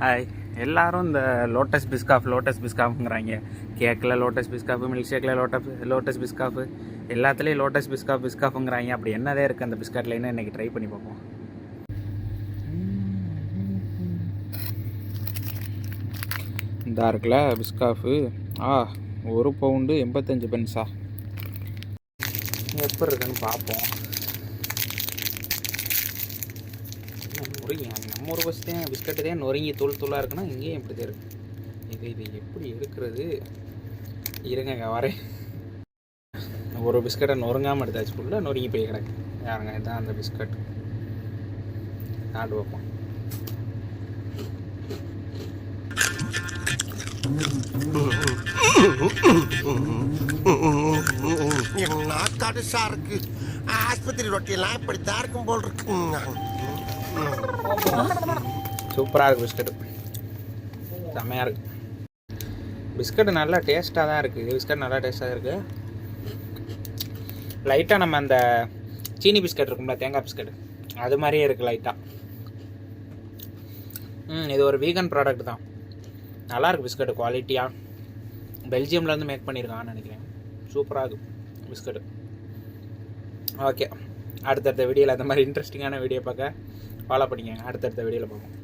Hi. எல்லோரும் இந்த lotus பிஸ்காஃப்ங்கிறாங்க. கேக்கில் லோட்டஸ் பிஸ்காஃபு, மில்க் ஷேக்கில் லோட்டஸ் பிஸ்காஃபு, எல்லாத்துலேயும் லோட்டஸ் பிஸ்காஃபுங்கிறாங்க. அப்படி என்னதே இருக்குது அந்த பிஸ்கட்லேன்னு இன்றைக்கி ட்ரை பண்ணி பார்ப்போம். இந்த இருக்குல்ல பிஸ்காஃபு, 1 பவுண்டு 85 பென்ஸா. எப்படி இருக்குன்னு பார்ப்போம். நொறுங்கி நம்ம ஒரு பஸ்தான் பிஸ்கட்டு தான் நொறுங்கி தூளாக இருக்குன்னா இங்கேயும் இப்படி தான் இருக்குது. இது எப்படி எடுக்கிறது? இருங்க வரேன். ஒரு பிஸ்கட்டை நொறுங்காமல் எடுத்தாச்சு, ஃபுல்லாக நொறுங்கி போய் கிடக்கு. யாருங்க இதுதான் அந்த பிஸ்கட். நாட்டு வைப்போம். கடுசா இருக்கு. ஆஸ்பத்திரி ரொட்டியெல்லாம் இப்படித்தான் இருக்கும் போல் இருக்கு. சூப்பராக இருக்குது பிஸ்கட்டு, செம்மையாக இருக்குது. பிஸ்கட்டு நல்லா டேஸ்ட்டாக தான் இருக்குது. பிஸ்கட் நல்லா டேஸ்ட்டாக தான் இருக்குது. லைட்டாக நம்ம அந்த சீனி பிஸ்கட் இருக்கும்ல, தேங்காய் பிஸ்கட், அது மாதிரியே இருக்குது லைட்டாக. இது ஒரு வீகன் ப்ராடக்ட் தான். நல்லாயிருக்கு பிஸ்கட்டு, குவாலிட்டியாக. பெல்ஜியம்லேருந்து மேக் பண்ணியிருக்கான்னு நினைக்கிறேன். சூப்பராக இருக்குது பிஸ்கட்டு. ஓகே, அடுத்தடுத்த வீடியோவில் அந்த மாதிரி இன்ட்ரெஸ்டிங்கான வீடியோ பார்க்க ஃபாலோ பண்ணிக்கங்க. அடுத்தடுத்த வீடியோவில் பார்ப்போம்.